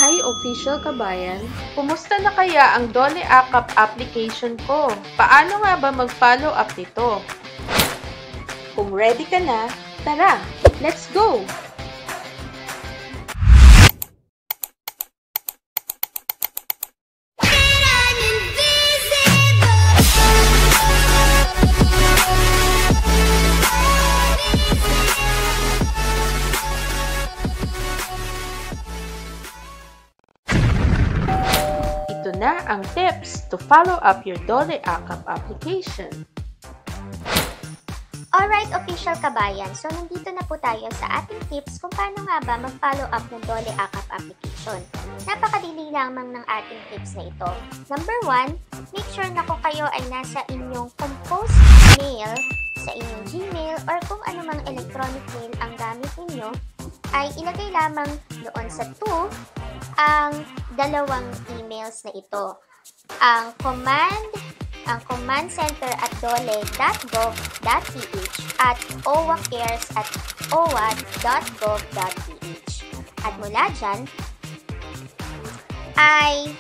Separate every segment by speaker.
Speaker 1: Hi official kabayan! Kumusta na kaya ang Dole AKAP application ko? Paano nga ba mag-follow up nito? Kung ready ka na, tara! Let's go! Ito na ang tips to follow up your Dole AKAP application.
Speaker 2: Alright, official kabayan. So, nandito na po tayo sa ating tips kung paano nga ba mag-follow up ng Dole AKAP application. Napakadali lamang ng ating tips na ito. Number 1, make sure na kung kayo ay nasa inyong composed mail, sa inyong Gmail, or kung anumang electronic mail ang gamit ninyo, ay ilagay lamang doon sa to ang dalawang emails na ito. Ang command center at dole.gov.ph at owacares@owa.gov.ph. At mula dyan, ay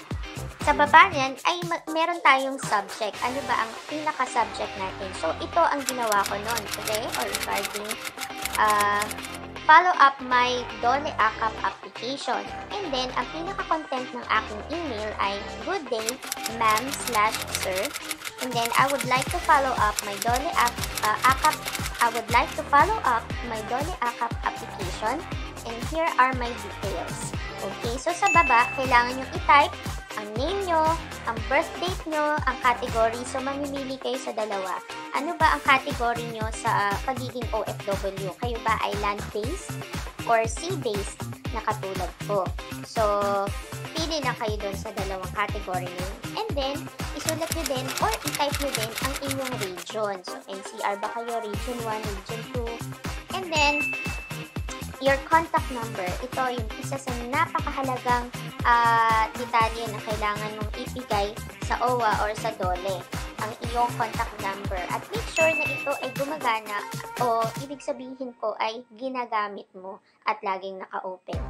Speaker 2: sa baba niyan ay meron tayong subject. Ano ba ang pinaka-subject natin? So, ito ang ginawa ko noon today or regarding follow up my Dole AKAP application. And then, ang pinaka-content ng aking email ay good day, ma'am/sir. And then, I would like to follow up my Dole AKAP. I would like to follow up my Dole AKAP application. And here are my details. Okay, so sa baba, kailangan nyo i-type ang name nyo, ang birth date nyo, ang category. So, mamimili kayo sa dalawa. Ano ba ang category nyo sa pagiging OFW? Kayo ba ay land-based or sea-based na katulad ko? So, pili na kayo doon sa dalawang category nyo. And then, isulat nyo din or i-type nyo din ang inyong region. So, NCR ba kayo? Region 1, Region 2. And then, your contact number. Ito yung isa sa napakahalagang detalye na kailangan mong ibigay sa OWA or sa Dole. Ang iyong contact number. At make sure na ito ay gumagana o ibig sabihin ko ay ginagamit mo at laging naka-open.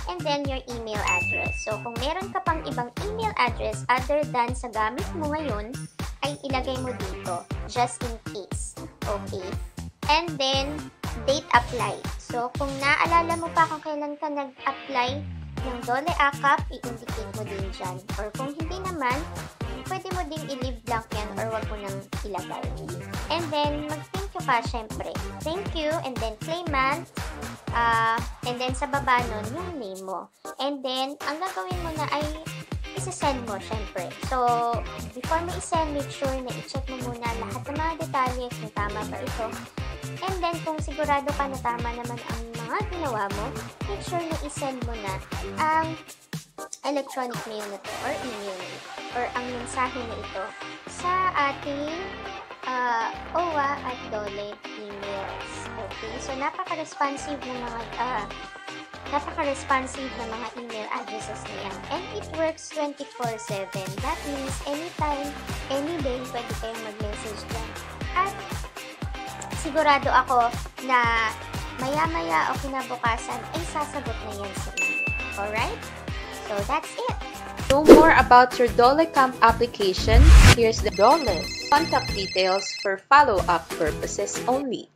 Speaker 2: And then your email address. So kung meron ka pang ibang email address other than sa gamit mo ngayon, ay ilagay mo dito just in case. Okay? And then date apply. So, kung naalala mo pa kung kailan ka nag-apply ng Dole AKAP, i-indicate mo din dyan. Or kung hindi naman, pwede mo ding i-leave blank yan or wag mo nang ilagay. And then, mag-thank you ka, syempre. Thank you, and then claimant, and then sa baba nun, yung name mo. And then, ang gagawin mo na ay isa-send mo, syempre. So, before mo i-send, make sure na i-check mo muna lahat ng mga detalye kung tama ba ito. And then, kung sigurado ka na tama naman ang mga ginawa mo, make sure na i-send mo na ang electronic mail na to or email na ito, or ang mensahe na ito sa ating OWA at Dole emails. Okay? So, napaka-responsive na mga email addresses na yan. And it works 24/7. That means anytime, any day, pwede kayong mag-message dyan. At sigurado ako na maya-maya o kinabukasan ay sasagot na yan sa inyo. Alright? So, that's it.
Speaker 1: Know more about your Dole Camp application? Here's the Dole's contact details for follow-up purposes only.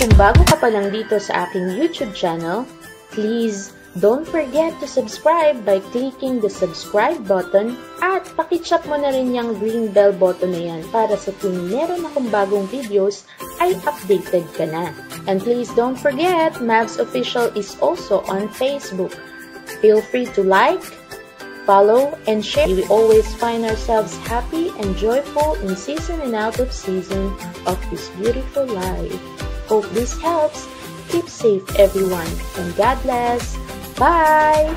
Speaker 1: Kung bago ka pa lang dito sa aking YouTube channel, please don't forget to subscribe by clicking the subscribe button at pakitsak mo na rin yung green bell button na yan para sa tuwing meron akong bagong videos ay updated ka na. And please don't forget, Mavs Official is also on Facebook. Feel free to like, follow, and share. We always find ourselves happy and joyful in season and out of season of this beautiful life. Hope this helps. Keep safe, everyone, and God bless. Bye!